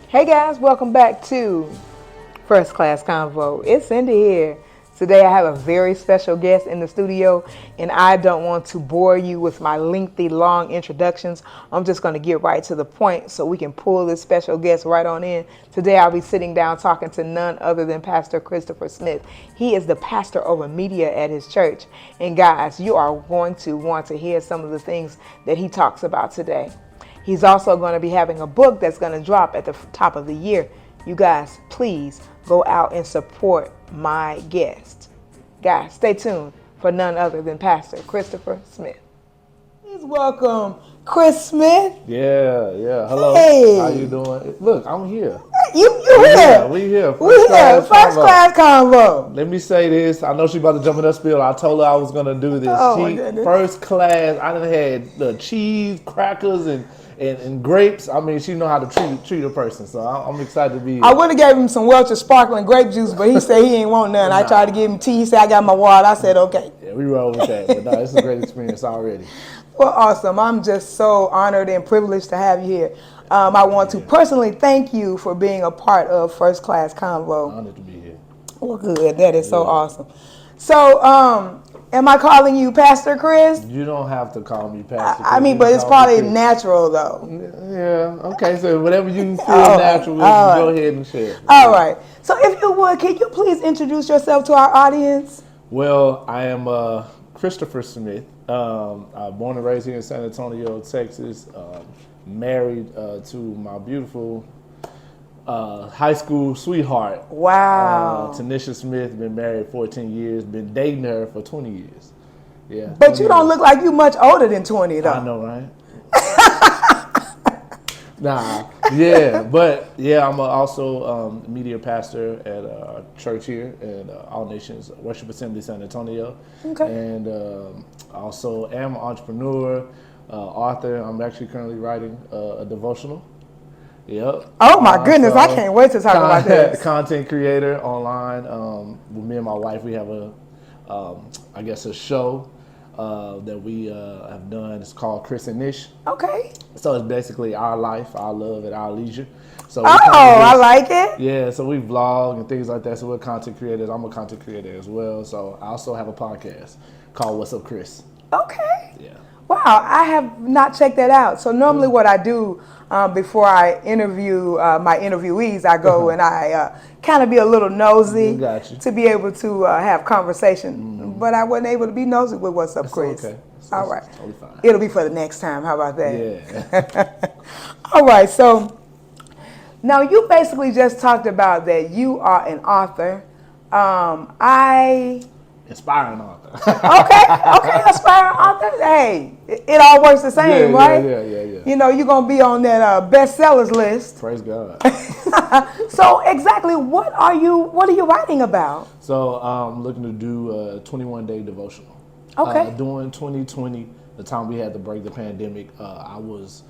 Hey guys, welcome back to First Class Convo. It's Cindy here. Today I have a very special guest in the studio, and I don't want to bore you with my lengthy, long introductions. I'm just going to get right to the point so we can pull this special guest right on in. Today I'll be sitting down talking to none other than Pastor Christopher Smith. He is the pastor over media at his church. And guys, you are going to want to hear some of the things that he talks about today. He's also going to be having a book that's going to drop at the top of the year. You guys, please go out and support my guest. Guys, stay tuned for none other than Pastor Christopher Smith. Please welcome Chris Smith. Yeah. Hello. Hey. How you doing? Look, I'm here. You here. We here. First class convo. Let me say this. I know she about to jump in her spiel. I told her I was going to do this. Oh, my goodness. First class. I done had the cheese, crackers, and grapes. I mean, she know how to treat a person, so I'm excited to be here. I would have gave him some Welch's sparkling grape juice, but he said he ain't want none. I tried to give him tea. He said, I got my water. I said, okay. Yeah, we roll with that. But no, it's a great experience already. Well, awesome. I'm just so honored and privileged to have you here. I want to personally thank you for being a part of First Class Convo. Honored to be here. Well, good. That is so awesome. So, am I calling you Pastor Chris? You don't have to call me Pastor. I mean, but it's probably natural, though. Yeah. Okay. So whatever you feel natural, go ahead and share. All right. So, if you would, can you please introduce yourself to our audience? Well, I am Christopher Smith. I'm born and raised here in San Antonio, Texas. Married to my beautiful high school sweetheart. Wow. Tanisha Smith. Been married 14 years. Been dating her for 20 years. Yeah. But you don't look like you much older than 20, though. I know, right? I'm also media pastor at a church here at All Nations Worship Assembly San Antonio. Okay. And also am an entrepreneur, author. I'm actually currently writing a devotional. Yep. Oh my goodness, I can't wait to talk about this. Content creator online. With me and my wife, we have a show that we have done. It's called Chris and Nish. Okay. So it's basically our life, our love at our leisure. So I like it. Yeah, so we vlog and things like that. So we're content creators. I'm a content creator as well. So I also have a podcast called What's Up, Chris? Okay. Yeah. Wow, I have not checked that out. So normally what I do before I interview my interviewees, I go and I kind of be a little nosy to be able to have conversation. But I wasn't able to be nosy with What's Up, Chris. Okay. All right. Totally fine. It'll be for the next time. How about that? Yeah. All right. So now you basically just talked about that you are an author. Inspiring author. Okay, aspiring author. Hey, it all works the same, right? Yeah. You know, you're gonna be on that bestsellers list. Praise God. So exactly, what are you writing about? So I'm looking to do a 21-day devotional. Okay. During 2020, the time we had to break the pandemic, I was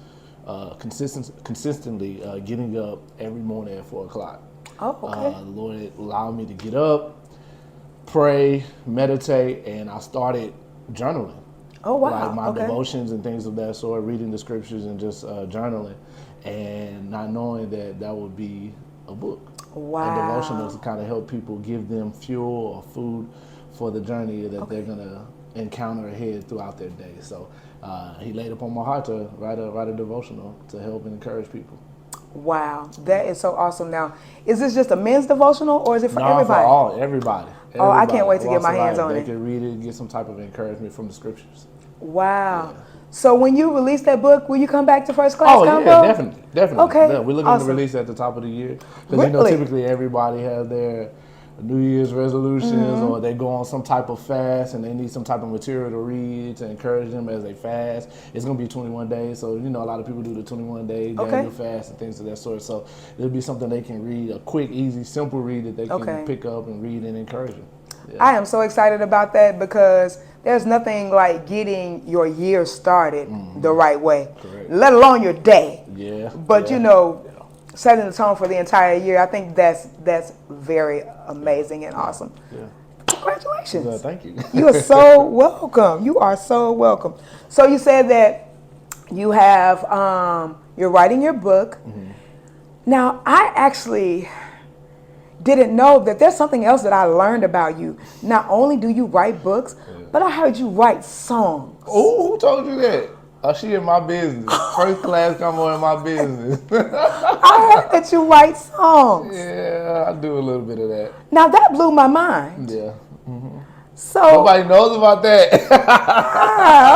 consistently getting up every morning at 4 o'clock. Oh, okay. The Lord allowed me to get up, pray, meditate, and I started journaling. Oh, wow. Like my devotions and things of that sort, reading the scriptures and just journaling, and not knowing that would be a book. Wow. A devotional to kind of help people, give them fuel or food for the journey that they're going to encounter ahead throughout their day. So he laid upon my heart to write a devotional to help and encourage people. Wow, that is so awesome. Now, is this just a men's devotional or is it for everybody? For everybody. Oh, I can't wait to get my hands on it. They can read it and get some type of encouragement from the scriptures. Wow. Yeah. So when you release that book, will you come back to First Class Convo? Yeah, definitely. Okay. Yeah, we're looking to release at the top of the year. Because typically everybody has their New Year's resolutions or they go on some type of fast and they need some type of material to read to encourage them as they fast. It's going to be 21 days. So, a lot of people do the 21-day Daniel fast and things of that sort. So it'll be something they can read, a quick, easy, simple read that they can pick up and read and encourage them. Yeah. I am so excited about that because there's nothing like getting your year started the right way, let alone your day. Yeah. But, setting the tone for the entire year, I think that's very amazing and awesome. Yeah. Congratulations. Thank you. You are so welcome. You are so welcome. So you said that you have, you're writing your book. Now, I actually didn't know that there's something else that I learned about you. Not only do you write books, but I heard you write songs. Oh, who told you that? Oh, she in my business. First class come on in my business. I heard that you write songs. Yeah, I do a little bit of that. Now, that blew my mind. Yeah. So, Nobody knows about that.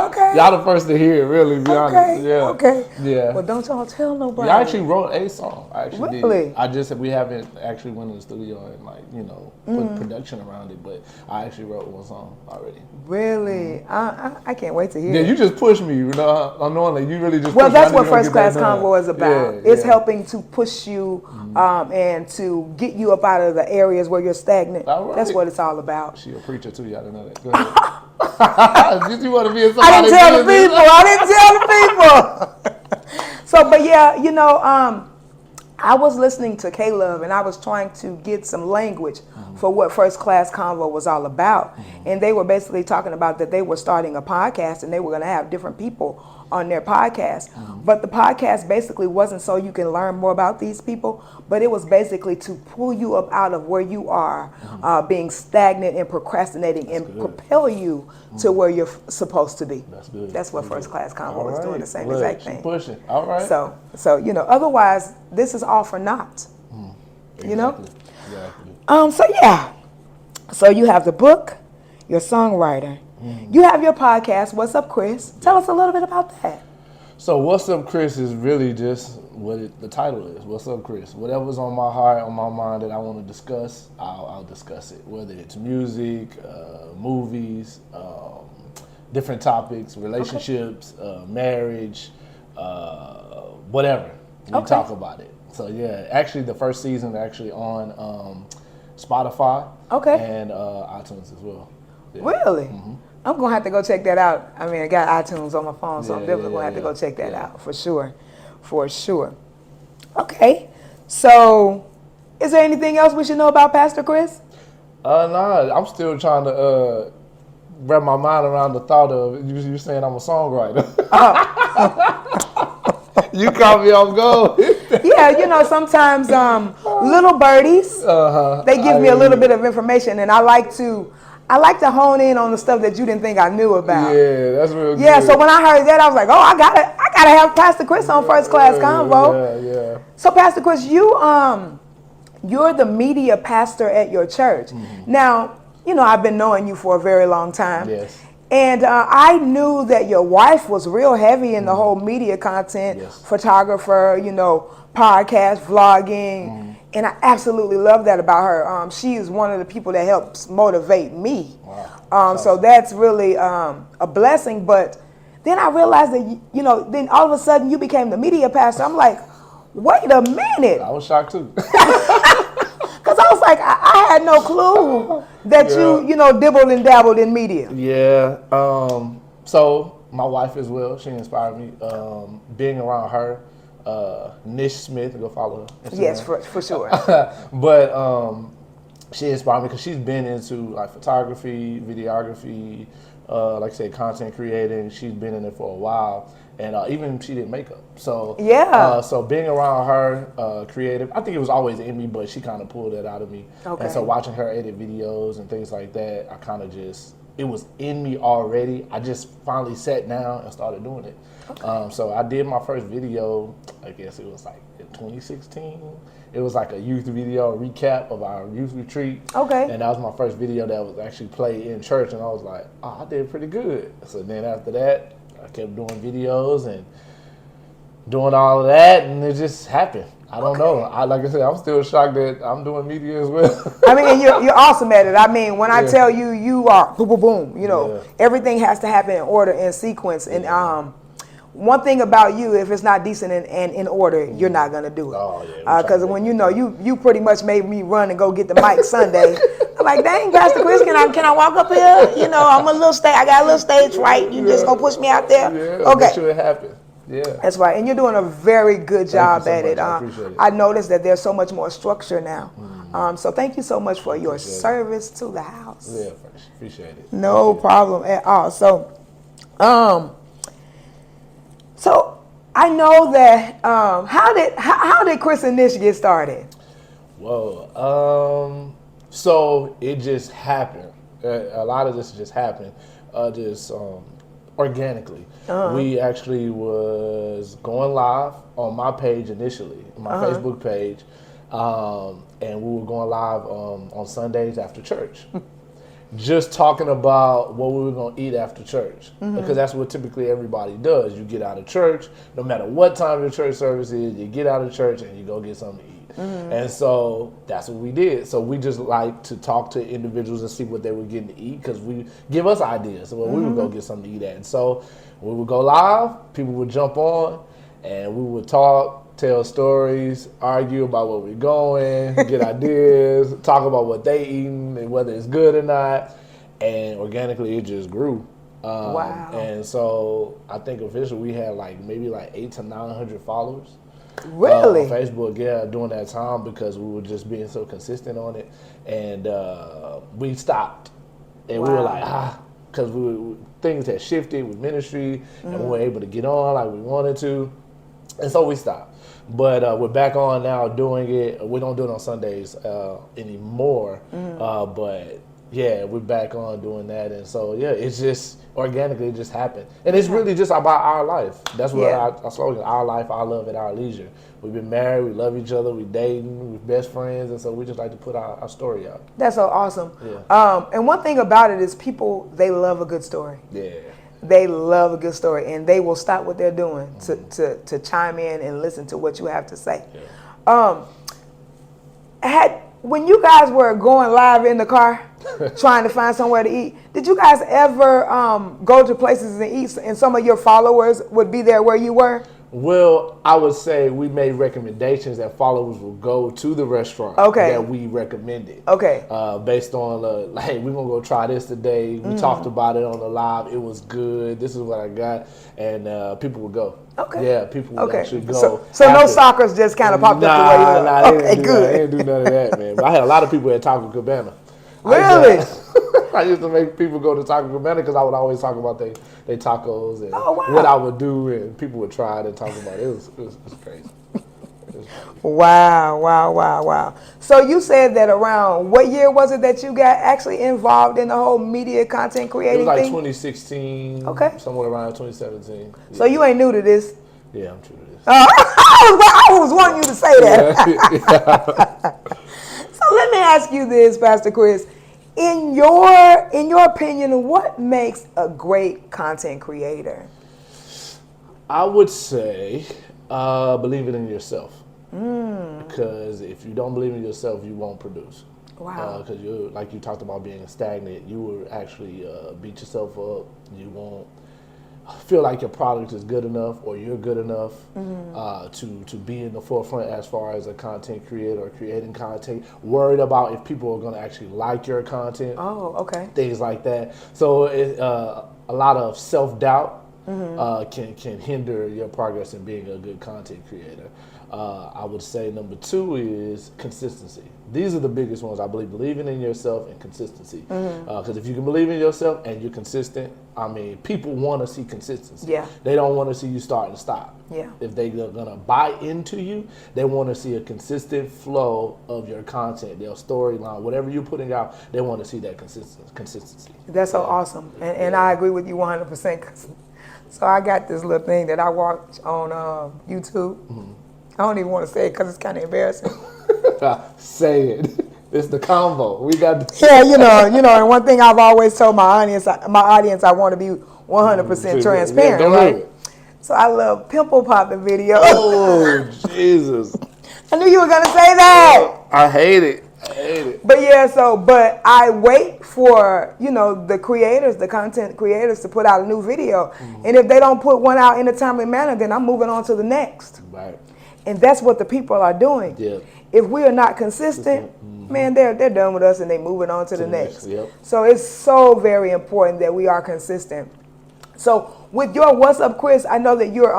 okay. Y'all the first to hear it, really, to be honest. Yeah. Okay. Yeah. Well, don't y'all tell nobody. Yeah, I actually wrote a song. I actually Really? did. We haven't actually went in the studio and put production around it, but I actually wrote one song already. Really? I can't wait to hear Yeah, it. you just pushed me, unknowingly. You really just Well, pushed me. that's I what need to go First get Class that done. Convo is about. Yeah, It's yeah. helping to push you and to get you up out of the areas where you're stagnant. All right. That's what it's all about. She a preacher too, y'all didn't know that. Go ahead. Did you want to be in I didn't somebody's tell the business? people. I didn't tell the people. So, but yeah, I was listening to Caleb and I was trying to get some language for what First Class Convo was all about. And they were basically talking about that they were starting a podcast and they were going to have different people on their podcast. But the podcast basically wasn't so you can learn more about these people, but it was basically to pull you up out of where you are, being stagnant and procrastinating and propel you to where you're supposed to be. That's good. That's what First Class Convo is doing, the same exact thing. Pushing. All right. So otherwise, this is all for naught. You know? Exactly. So yeah. So you have the book, you're a songwriter. You have your podcast, What's Up, Chris? Tell us a little bit about that. So What's Up, Chris is really just what the title is. What's Up, Chris? Whatever's on my heart, on my mind that I want to discuss, I'll discuss it. Whether it's music, movies, different topics, relationships, marriage, whatever. We talk about it. So yeah, actually the first season actually on Spotify and iTunes as well. Yeah. Really? I'm going to have to go check that out. I mean, I got iTunes on my phone, so I'm definitely going to have to go check that out for sure. For sure. Okay. So, is there anything else we should know about Pastor Chris? Nah, I'm still trying to wrap my mind around the thought of you saying I'm a songwriter. You caught me off guard. Yeah, sometimes little birdies, they give me a little bit of information, and I like to hone in on the stuff that you didn't think I knew about. Yeah, that's real good. Yeah, so when I heard that, I was like, oh, I gotta have Pastor Chris on First Class Convo. Yeah. So Pastor Chris, you're the media pastor at your church. Now, I've been knowing you for a very long time. Yes. And I knew that your wife was real heavy in the whole media content, photographer, podcast, vlogging. And I absolutely love that about her. She is one of the people that helps motivate me. Wow. So that's really a blessing. But then I realized that, then all of a sudden you became the media pastor. I'm like, wait a minute. I was shocked too. Because I was like, I had no clue that you dibbled and dabbled in media. Yeah. So my wife as well, she inspired me. Being around her. Nish Smith, go follow her. Instagram. Yes, for sure. But she inspired me because she's been into like photography, videography, like I said, content creating. She's been in it for a while, and even she did makeup. So so being around her, creative, I think it was always in me, but she kind of pulled that out of me. Okay. And so watching her edit videos and things like that, I kind of it was in me already. I just finally sat down and started doing it. Okay. So I did my first video, I guess it was like in 2016. It was like a youth video, a recap of our youth retreat. Okay. And that was my first video that was actually played in church, and I was like, oh, I did pretty good. So then after that, I kept doing videos and doing all of that, and it just happened. I don't know. Like I said, I'm still shocked that I'm doing media as well. I mean, and you're awesome at it. I mean, when I tell you, you are boom, boom, boom. Everything has to happen in order and sequence. And one thing about you, if it's not decent and in order, you're not gonna do it. Oh yeah. Because when you pretty much made me run and go get the mic Sunday. I'm like, dang, Pastor Chris, can I walk up here? I'm a little I got a little stage fright. You just gonna push me out there? Yeah. Okay. Make sure it happens. Yeah. That's right. And you're doing a very good job at it. I appreciate it. I noticed that there's so much more structure now. So thank you so much for your service to the house. Yeah, appreciate it. No problem at all. So I know that. How did Chris and Nish get started? Whoa. So it just happened. A lot of this just happened, just organically. We actually was going live on my page initially, my Facebook page, and we were going live on Sundays after church. Just talking about what we were going to eat after church. Because that's what typically everybody does. You get out of church, no matter what time your church service is, you get out of church and you go get something to eat. And so that's what we did. So we just like to talk to individuals and see what they were getting to eat, because we give us ideas. So we would go get something to eat at. And so we would go live, people would jump on, and we would talk, tell stories, argue about where we're going, get ideas, talk about what they eating and whether it's good or not. And organically, it just grew. Wow. And so I think officially we had maybe 800 to 900 followers. Really? On Facebook, yeah, during that time, because we were just being so consistent on it. And we stopped. And we were like, because things had shifted with ministry, and we weren't able to get on like we wanted to. And so we stopped. But we're back on now doing it. We don't do it on Sundays anymore. But yeah, we're back on doing that. And so, yeah, it's just organically, it just happened. And it's really just about our life. That's what our slogan, our life, our love at our leisure. We've been married, we love each other, we dating, we're best friends. And so we just like to put our story out. That's so awesome. Yeah. And one thing about it is people, they love a good story. Yeah. They love a good story, and they will stop what they're doing to chime in and listen to what you have to say. Yeah. When you guys were going live in the car, trying to find somewhere to eat, did you guys ever go to places and eat, and some of your followers would be there where you were? Well, I would say we made recommendations that followers will go to the restaurant that we recommended. Okay. Based on, hey, we're going to go try this today. We talked about it on the live. It was good. This is what I got. And people would go. Okay. Yeah, people would actually go. So no stalkers just kind of popped up the way you were? Okay, good. I didn't do none of that, man. But I had a lot of people at Taco Cabana. Really? I used to make people go to Taco Cabana because I would always talk about they tacos and wow. what I would do, and people would try it and talk about it. It was crazy. Wow. So you said that around, what year was it that you got actually involved in the whole media content creating thing? It was like thing? 2016, somewhere around 2017. So you ain't new to this? Yeah, I'm true to this. I was wanting you to say that. So let me ask you this, Pastor Chris. In your opinion, what makes a great content creator? I would say believing in yourself. Because if you don't believe in yourself, you won't produce. Wow. Because like you talked about being stagnant, you will actually beat yourself up. You won't feel like your product is good enough or you're good enough to be in the forefront as far as a content creator or creating content. Worried about if people are going to actually like your content. Oh, okay. Things like that. So a lot of self-doubt can hinder your progress in being a good content creator. I would say number 2 is consistency. These are the biggest ones, I believe, believing in yourself and consistency. Because if you can believe in yourself and you're consistent, I mean, people want to see consistency. Yeah. They don't want to see you start and stop. Yeah. If they're going to buy into you, they want to see a consistent flow of your content, their storyline, whatever you're putting out, they want to see that consistency. That's so awesome. And I agree with you 100%. So I got this little thing that I watch on YouTube. I don't even want to say it because it's kind of embarrassing. Say it. It's the convo. We got. Yeah, you know. And one thing I've always told my audience, I want to be 100% transparent, right? So I love pimple popping videos. Oh Jesus! I knew you were gonna say that. I hate it. But yeah, but I wait for, the creators, the content creators, to put out a new video, and if they don't put one out in a timely manner, then I'm moving on to the next. Right. And that's what the people are doing. Yeah. If we are not consistent, man, they're done with us and they moving on to the next. Yep. So it's so very important that we are consistent. So with your What's Up, Chris, I know that you're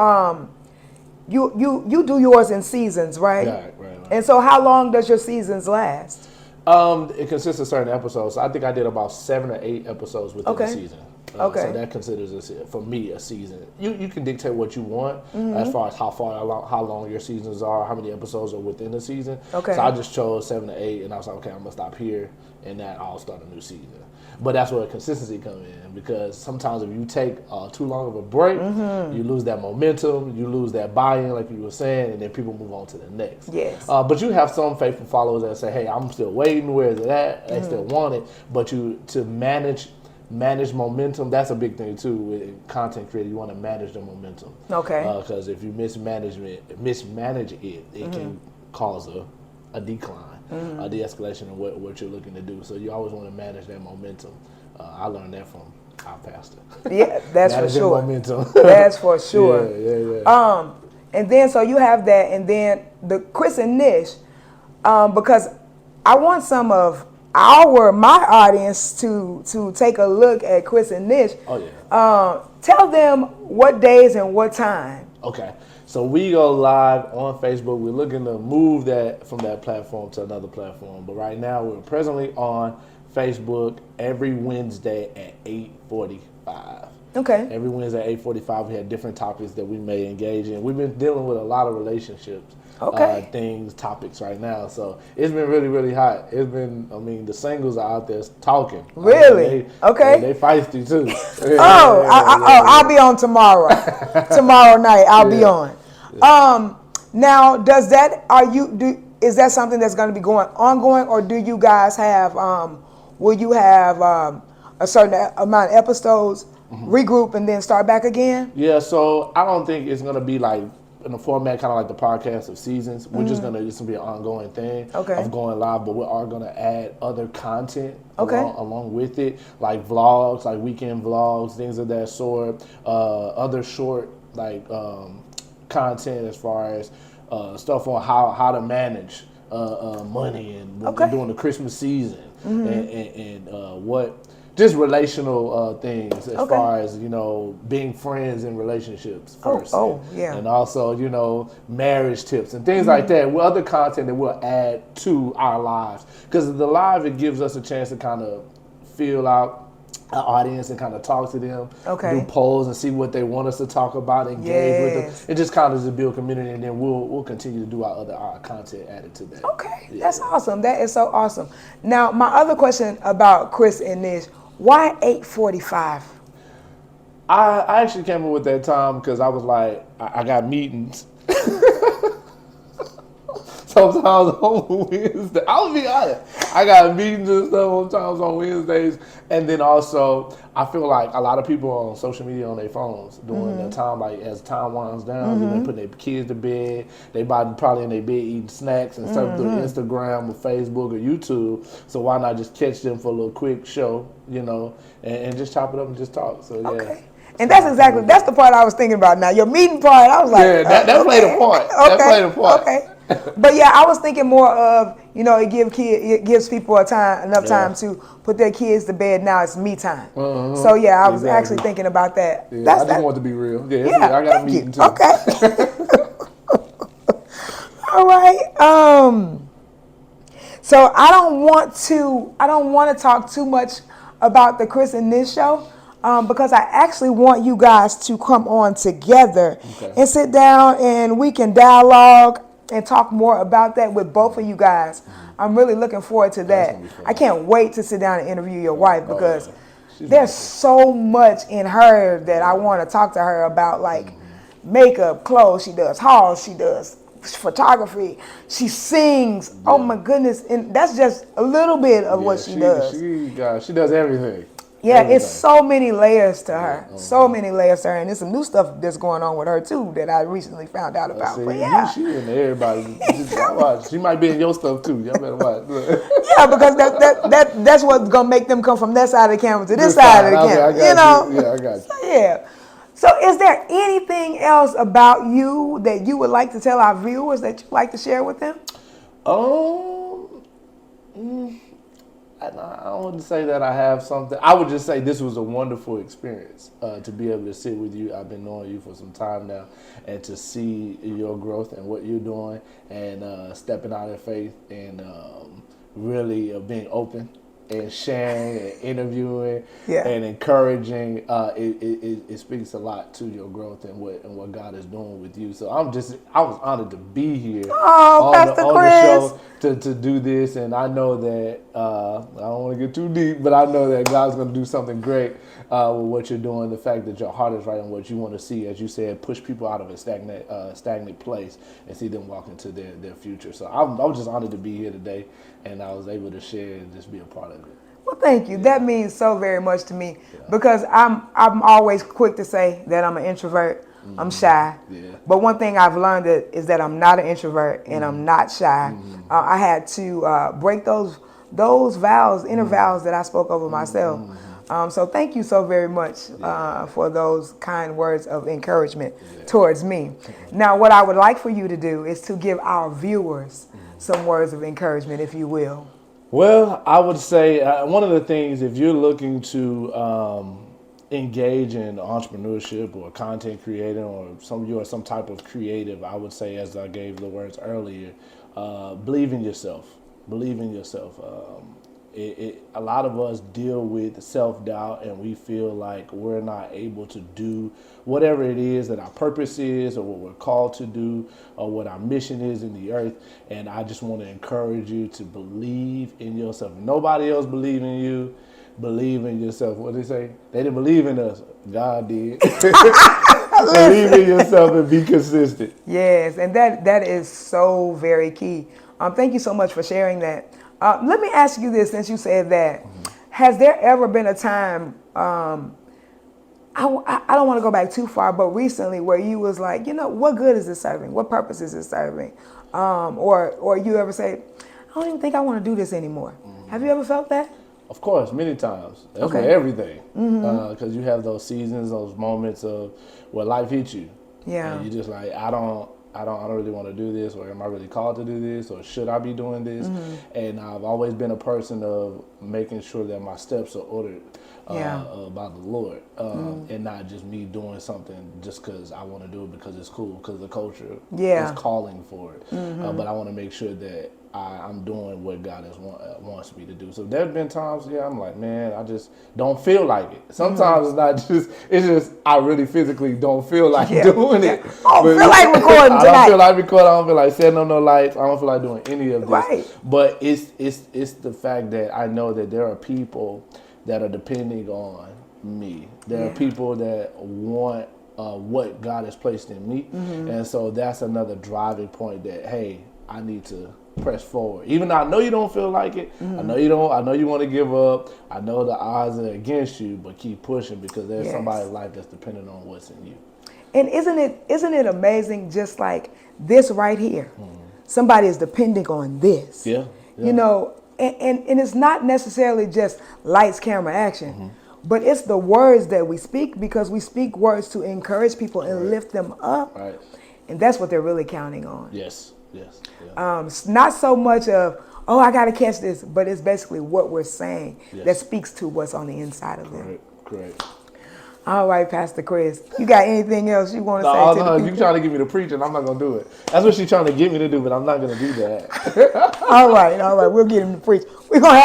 you do yours in seasons, right? Right. And so how long does your seasons last? It consists of certain episodes. I think I did about 7 or 8 episodes within the season. Okay. So that considers for me a season. You can dictate what you want as far as how long your seasons are, how many episodes are within the season. Okay. So I just chose 7 to 8, and I was like, okay, I'm gonna stop here, and then I'll start a new season. But that's where consistency comes in, because sometimes if you take too long of a break, you lose that momentum, you lose that buy-in, like you were saying, and then people move on to the next. Yes. But you have some faithful followers that say, hey, I'm still waiting, where is it at? They still want it. But to manage momentum, that's a big thing too with content creator. You want to manage the momentum. Okay. Because if you mismanage it, it can cause a decline, a de-escalation of what you're looking to do. So you always want to manage that momentum. I learned that from our pastor. Yeah, that's for sure. Momentum. That's for sure. Yeah. And then so you have that, and then the Chris and Nish, because I want some of my audience to take a look at Chris and Nish. Oh yeah. Tell them what days and what time. Okay. So we go live on Facebook. We're looking to move that from that platform to another platform. But right now we're presently on Facebook every Wednesday at 8:45. Okay. Every Wednesday at 8:45, we have different topics that we may engage in. We've been dealing with a lot of relationships, topics right now. So it's been really, really hot. It's been, the singles are out there talking. Really? They feisty too. I'll be on tomorrow. Tomorrow night, I'll be on. Now, is that something that's going to be ongoing, or do you guys have? Will you have a certain amount of episodes, regroup, and then start back again? Yeah. So I don't think it's going to be like in a format kind of like the podcast of seasons. We're just going to be an ongoing thing of going live, but we are going to add other content along with it, like vlogs, like weekend vlogs, things of that sort. Other short content as far as stuff on how to manage money and what we're doing the Christmas season and what just relational things as far as being friends in relationships first. And also marriage tips and things like that. With other content that we'll add to our lives, because the live, it gives us a chance to kind of feel out our audience and kind of talk to them, do polls and see what they want us to talk about, engage with them, and just kind of just build community. And then we'll continue to do our content added to that. That's awesome. That is so awesome. Now, my other question about Chris and Nish: why 8:45? I actually came up with that time because I was like, I got meetings. Sometimes on Wednesday, I'll be honest, I got meetings and stuff sometimes on Wednesdays. And then also, I feel like a lot of people on social media on their phones during that time, like as time winds down, they're putting their kids to bed, they probably in their bed eating snacks and stuff through Instagram or Facebook or YouTube. So why not just catch them for a little quick show, and just chop it up and just talk. So yeah. And that's the part I was thinking about now. Your meeting part, I was like, that played a part. That played a part. Okay. But yeah, I was thinking more of, it gives people enough time to put their kids to bed. Now it's me time. So yeah, I was actually thinking about that. Yeah, I just want to be real. Yeah, I got a meeting too. Okay. All right. So I don't want to talk too much about the Chris and Nish show. Because I actually want you guys to come on together and sit down and we can dialogue and talk more about that with both of you guys. I'm really looking forward to that. I can't wait to sit down and interview your wife because there's so much in her that I want to talk to her about, like makeup, clothes. She does hauls, she does photography, she sings. Oh my goodness. And that's just a little bit of what she does. She does everything. Yeah, everything. It's so many layers to her. So many layers to her. And there's some new stuff that's going on with her, too, that I recently found out about. But yeah. She in everybody. She might be in your stuff, too. Y'all better watch. Yeah, because that's what's going to make them come from that side of the camera to this side of the camera. Yeah, I got you. So, yeah. So is there anything else about you that you would like to tell our viewers that you'd like to share with them? I don't want to say that I have something. I would just say this was a wonderful experience to be able to sit with you. I've been knowing you for some time now, and to see your growth and what you're doing, and stepping out in faith, and really being open and sharing and interviewing Yeah. and encouraging, it speaks a lot to your growth and what God is doing with you. So I was honored to be here Oh, Pastor on Chris. the show to do this, and I know that I don't want to get too deep, but I know that God's going to do something great with what you're doing. The fact that your heart is right and what you want to see, as you said, push people out of a stagnant place and see them walk into their future. So I was just honored to be here today, and I was able to share and just be a part of it. Well, thank you. That means so very much to me because I'm always quick to say that I'm an introvert. I'm shy. Yeah. But one thing I've learned is that I'm not an introvert and I'm not shy. I had to break those vows, inner vows that I spoke over myself. So thank you so very much for those kind words of encouragement towards me. Now, what I would like for you to do is to give our viewers some words of encouragement, if you will. Well, I would say one of the things, if you're looking to engage in entrepreneurship or content creating or some type of creative, I would say, as I gave the words earlier, believe in yourself. Believe in yourself. A lot of us deal with self-doubt and we feel like we're not able to do whatever it is that our purpose is or what we're called to do or what our mission is in the earth. And I just want to encourage you to believe in yourself. Nobody else believes in you. Believe in yourself. What did they say? They didn't believe in us. God did. Believe in yourself and be consistent. Yes, and that is so very key. Thank you so much for sharing that. Let me ask you this, since you said that. Has there ever been a time, I don't want to go back too far, but recently where you was like, what good is this serving? What purpose is this serving? Or you ever say, I don't even think I want to do this anymore. Have you ever felt that? Of course, many times. That's Okay. with everything. Because you have those seasons, those moments of where life hits you. Yeah. And you just like, I don't really want to do this, or am I really called to do this, or should I be doing this? And I've always been a person of making sure that my steps are ordered by the Lord, and not just me doing something just because I want to do it because it's cool, because the culture is calling for it. But I want to make sure that I'm doing what God wants me to do. So there's been times, I'm like, man, I just don't feel like it. Sometimes it's just I really physically don't feel like doing it. I don't feel like recording tonight. I don't feel like recording. I don't feel like setting up no lights. I don't feel like doing any of this. Right. But it's the fact that I know that there are people that are depending on me. There are people that want what God has placed in me. And so that's another driving point that, hey, I need to press forward. Even though I know you don't feel like it, I know you don't. I know you want to give up. I know the odds are against you, but keep pushing because there's somebody's life that's dependent on what's in you. And isn't it amazing? Just like this right here, somebody is depending on this. Yeah. And it's not necessarily just lights, camera, action, but it's the words that we speak, because we speak words to encourage people and lift them up. Right. And that's what they're really counting on. Yes. Yeah. It's not so much of, I got to catch this, but it's basically what we're saying that speaks to what's on the inside of them. Correct. All right, Pastor Chris, you got anything else you want to say to the people? You trying to get me to preach and I'm not going to do it. That's what she's trying to get me to do, but I'm not going to do that. All right, we'll get him to preach. We're gonna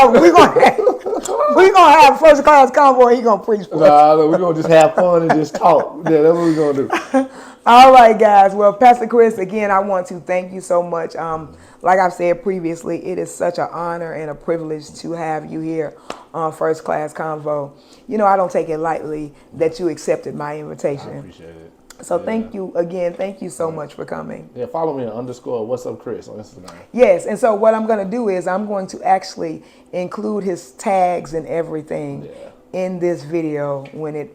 have first class convo and he's gonna preach for us. Nah, we're gonna just have fun and just talk. Yeah, that's what we're gonna do. All right, guys. Well, Pastor Chris, again, I want to thank you so much. Like I've said previously, it is such an honor and a privilege to have you here on First Class Convo. I don't take it lightly that you accepted my invitation. I appreciate it. So thank you again. Thank you so much for coming. Yeah, follow me on _What's Up Chris on Instagram. Yes, and so what I'm going to do is I'm going to actually include his tags and everything in this video when it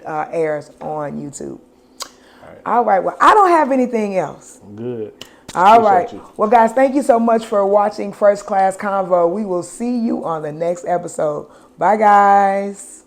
airs on YouTube. All right. Well, I don't have anything else. Good. All right. Well, guys, thank you so much for watching First Class Convo. We will see you on the next episode. Bye, guys.